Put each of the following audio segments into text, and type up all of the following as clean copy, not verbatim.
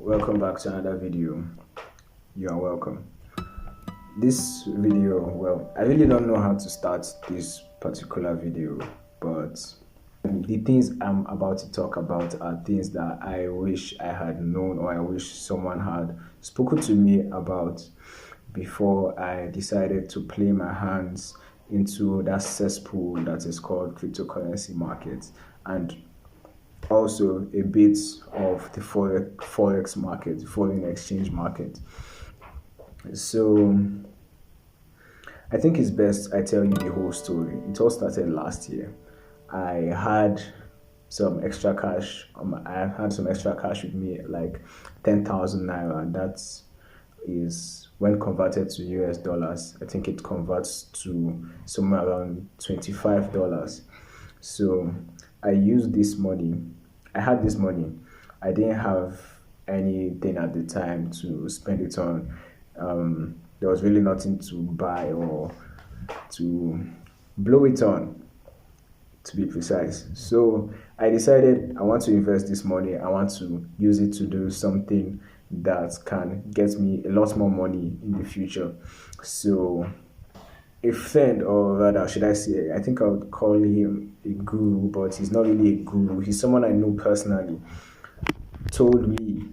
Welcome back to another video. You are welcome. This video, well, I really don't know how to start this particular video, but the things I'm about to talk about are things that I wish I had known, or I wish someone had spoken to me about before I decided to play my hands into that cesspool that is called cryptocurrency market, and also a bit of the forex market, foreign exchange market. So I think it's best I tell you the whole story. It all started last year. I had some extra cash. I had some extra cash with me, like 10,000 naira, and that is when converted to US dollars. I think it converts to somewhere around $25. So I used this money. I had this money. I didn't have anything at the time to spend it on. There was really nothing to buy or to blow it on, to be precise. So I decided I want to invest this money. I want to use it to do something that can get me a lot more money in the future. So a friend, or rather, should I say, I think I would call him a guru, but he's not really a guru. He's someone I know personally, told me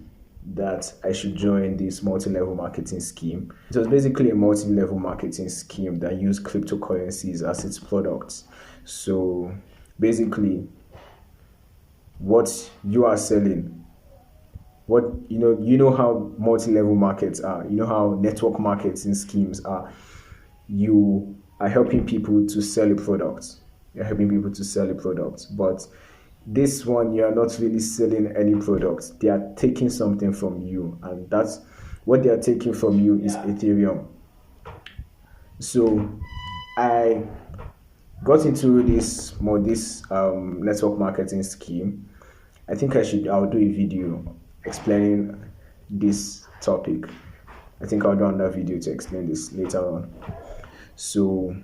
that I should join this multi-level marketing scheme. It was basically a multi-level marketing scheme that used cryptocurrencies as its products. So basically, what you are selling, what you know how multi-level markets are, you know how network marketing schemes are. You are helping people to sell a product. You're helping people to sell a product, but this one, you are not really selling any product. They are taking something from you, and that's what they are taking from you is Ethereum. So I got into this network marketing scheme. I think I'll do a video explaining this topic. I think I'll do another video to explain this later on. So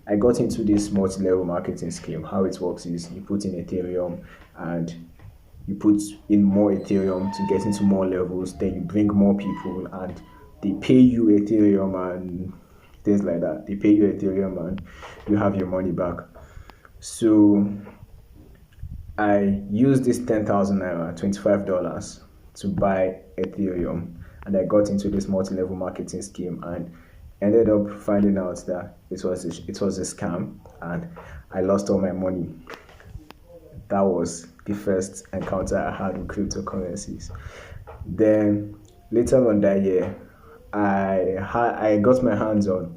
I got into this multi-level marketing scheme. How it works is you put in Ethereum and you put in more Ethereum to get into more levels. Then you bring more people and they pay you Ethereum and things like that. They pay you Ethereum and you have your money back. So I used this 10,000 naira, $25 to buy Ethereum, and I got into this multi-level marketing scheme and ended up finding out that it was a scam, and I lost all my money. That was the first encounter I had with cryptocurrencies. Then later on that year, I got my hands on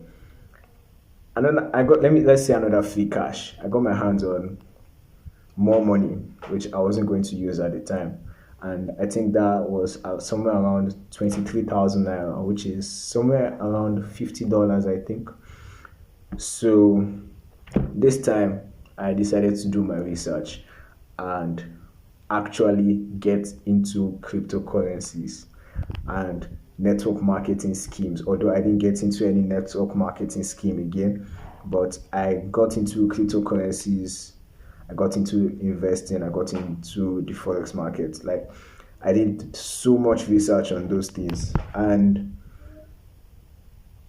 let's say another free cash. I got my hands on more money, which I wasn't going to use at the time. And I think that was somewhere around 23,000 naira, which is somewhere around $50, I think. So this time I decided to do my research and actually get into cryptocurrencies and network marketing schemes. Although I didn't get into any network marketing scheme again, but I got into cryptocurrencies. I got into investing. I got into the forex market. Like, I did so much research on those things, and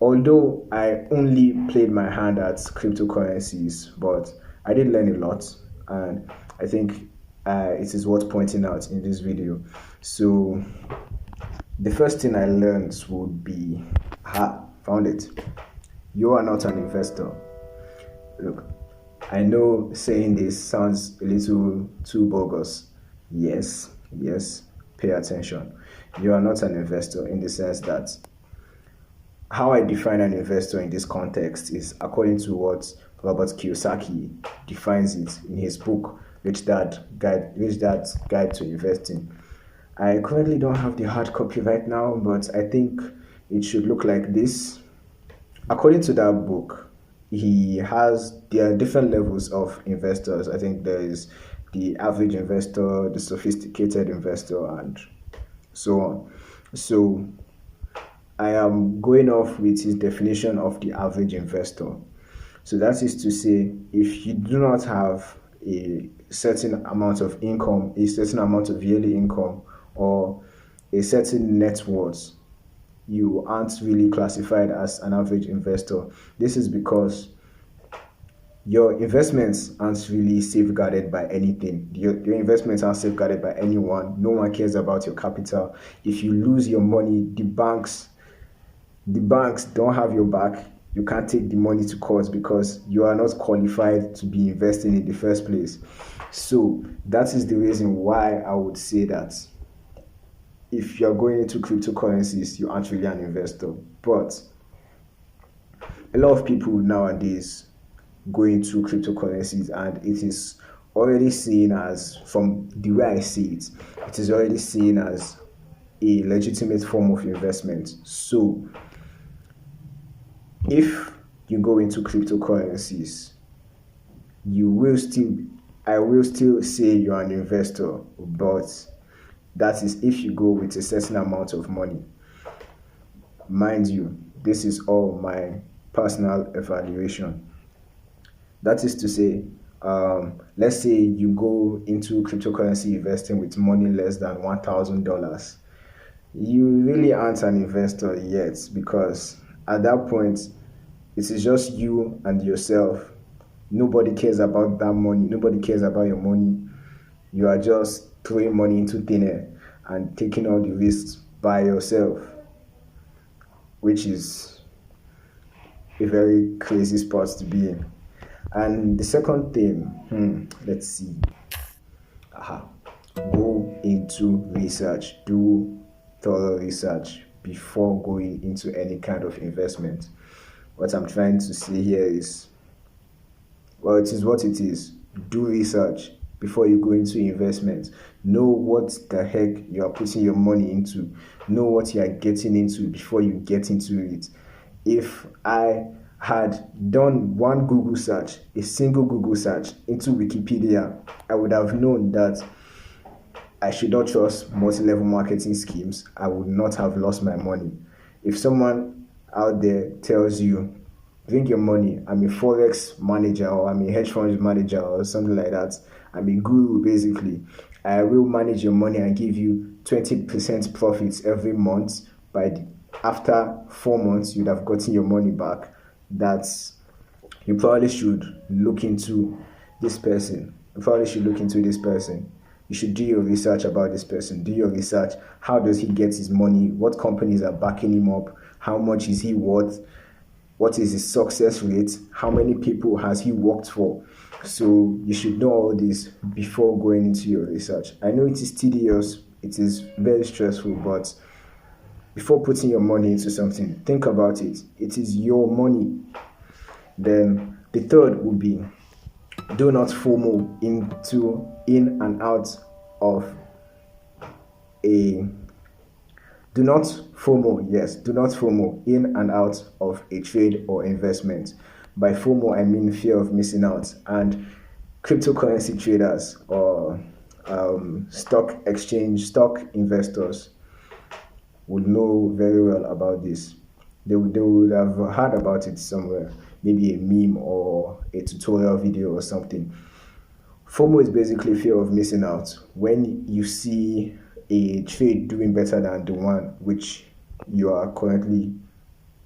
although I only played my hand at cryptocurrencies, but I did learn a lot, and I think it is worth pointing out in this video. So the first thing I learned would be, found it. You are not an investor. Look, I know saying this sounds a little too bogus. Yes, pay attention. You are not an investor, in the sense that how I define an investor in this context is according to what Robert Kiyosaki defines it in his book, Rich Dad's Guide to Investing. I currently don't have the hard copy right now, but I think it should look like this. According to that book, there are different levels of investors. I think there is the average investor, the sophisticated investor, and so on. So I am going off with his definition of the average investor. So that is to say, if you do not have a certain amount of income, a certain amount of yearly income, or a certain net worth, you aren't really classified as an average investor. This is because your investments aren't really safeguarded by anything. Your investments aren't safeguarded by anyone. No one cares about your capital. If you lose your money, the banks don't have your back. You can't take the money to court because you are not qualified to be investing in the first place. So that is the reason why I would say that if you're going into cryptocurrencies, you aren't really an investor. But a lot of people nowadays go into cryptocurrencies, and it is already seen as, from the way I see it, it is already seen as a legitimate form of investment. So if you go into cryptocurrencies, you will still I will still say you're an investor, but that is if you go with a certain amount of money. Mind you, this is all my personal evaluation. That is to say, let's say you go into cryptocurrency investing with money less than $1,000. You really aren't an investor yet, because at that point, it is just you and yourself. Nobody cares about that money. Nobody cares about your money. You are just throwing money into thin air and taking all the risks by yourself, which is a very crazy spot to be in. And the second thing, let's see. Go into research. Do thorough research before going into any kind of investment. What I'm trying to say here is, well, it is what it is. Do research before you go into investment. Know what the heck you are putting your money into. Know what you are getting into before you get into it. If I had done one Google search, a single Google search into Wikipedia, I would have known that I should not trust multi-level marketing schemes. I would not have lost my money. If someone out there tells you, bring your money, I'm a forex manager, or I'm a hedge fund manager, or something like that, I'm a guru basically, I will manage your money and give you 20% profits every month. After 4 months you'd have gotten your money back. That's You probably should look into this person. You should do your research about this person. Do your research. How does he get his money? What companies are backing him up? How much is he worth? What is his success rate? How many people has he worked for? So you should know all this before going into your research. I know it is tedious, it is very stressful, but before putting your money into something, think about it. It is your money. Then the third would be, do not FOMO in and out of a do not FOMO in and out of a trade or investment. By FOMO, I mean fear of missing out. And cryptocurrency traders or stock investors would know very well about this. They would have heard about it somewhere, maybe a meme or a tutorial video or something. FOMO is basically fear of missing out. When you see a trade doing better than the one which you are currently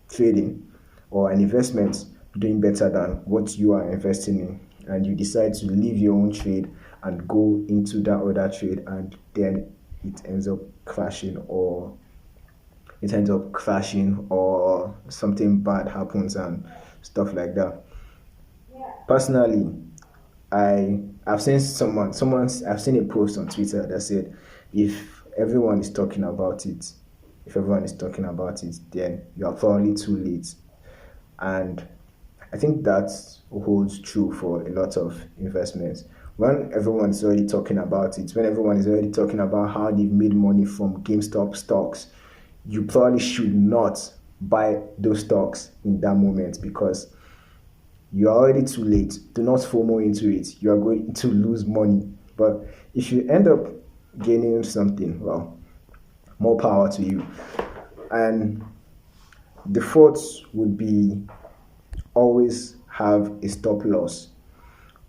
trading, or an investment doing better than what you are investing in, and you decide to leave your own trade and go into that other trade, and then it ends up crashing, or something bad happens and stuff like that. Personally, I've seen I've seen a post on Twitter that said, if everyone is talking about it, then you are probably too late. And I think that holds true for a lot of investments. When everyone is already talking about it, when everyone is already talking about how they've made money from GameStop stocks, you probably should not buy those stocks in that moment, because you are already too late. Do not FOMO into it. You are going to lose money. But if you end up gaining something, well, more power to you. And the fourth would be, always have a stop loss.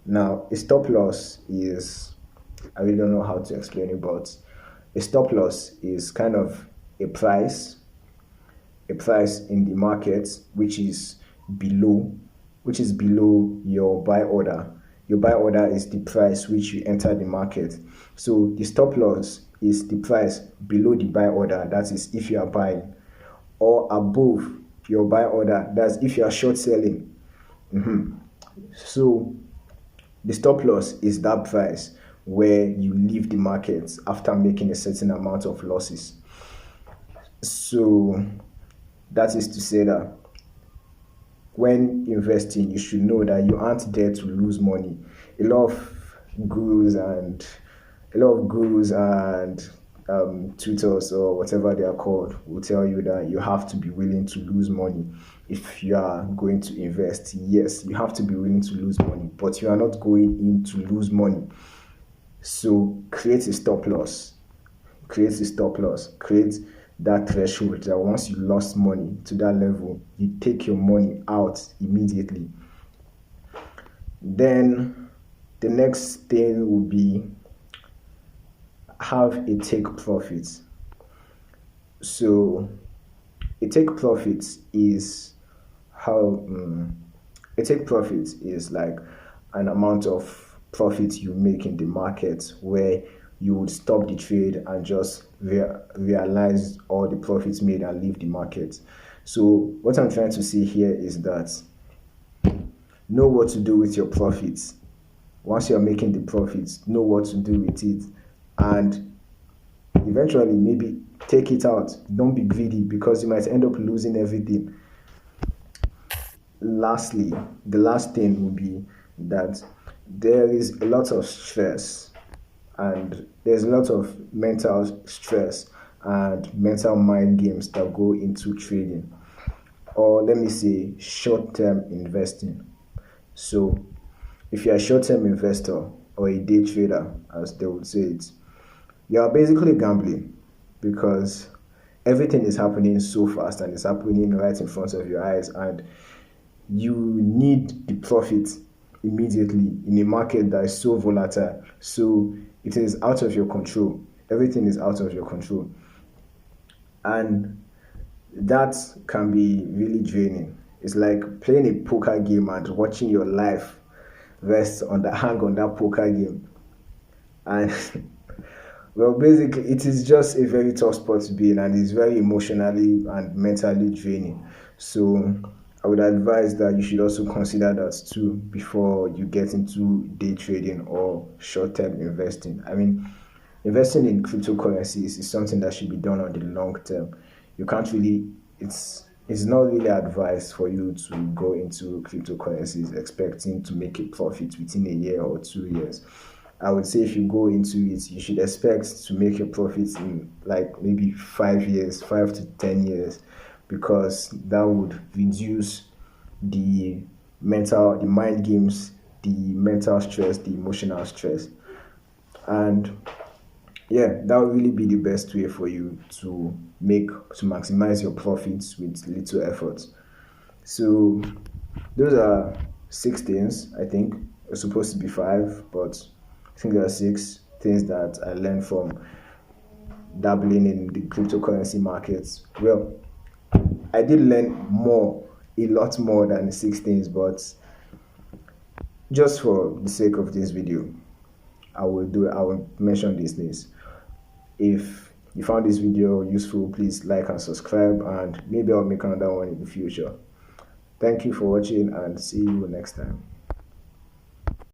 Now, a stop loss is, I really don't know how to explain it, but A stop loss is kind of a price, in the market below which is below your buy order. Your buy order is the price which you enter the market. So the stop loss is the price below the buy order, that is if you are buying, or above your buy order, that's if you are short selling. So the stop loss is that price where you leave the market after making a certain amount of losses. So that is to say that when investing, you should know that you aren't there to lose money. A lot of gurus and tutors or whatever they are called will tell you that you have to be willing to lose money if you are going to invest. Yes, you have to be willing to lose money, but you are not going in to lose money. So create a stop loss. Create that threshold that once you lost money to that level, you take your money out immediately. Then the next thing will be have a take profit. So a take profit is like an amount of profit you make in the market where you would stop the trade and just realize all the profits made and leave the market. So what I'm trying to say here is that know what to do with your profits. Once you're making the profits, know what to do with it, and eventually maybe take it out. Don't be greedy because you might end up losing everything. Lastly, the last thing will be that there is a lot of stress, and there's a lot of mental stress and mental mind games that go into trading, or let me say short-term investing. So if you're a short-term investor or a day trader, as they would say it, you are basically gambling because everything is happening so fast and it's happening right in front of your eyes, and you need the profit immediately in a market that is so volatile. So it is out of your control. Everything is out of your control. And that can be really draining. It's like playing a poker game and watching your life hang on that poker game. And well, basically, it is just a very tough spot to be in, and it's very emotionally and mentally draining. So I would advise that you should also consider that too before you get into day trading or short-term investing. I mean, investing in cryptocurrencies is something that should be done on the long term. You can't really, it's not really advised for you to go into cryptocurrencies expecting to make a profit within a year or 2 years. I would say if you go into it, you should expect to make your profits in like maybe 5 years, 5 to 10 years, because that would reduce the mind games, the mental stress, the emotional stress. And yeah, that would really be the best way for you to maximize your profits with little effort. So those are 6 things. I think it's supposed to be 5, but I think there are 6 things that I learned from dabbling in the cryptocurrency markets. Well, I did learn a lot more than 6 things, but just for the sake of this video, I will mention these things. If you found this video useful, please like and subscribe, and maybe I'll make another one in the future. Thank you for watching, and see you next time.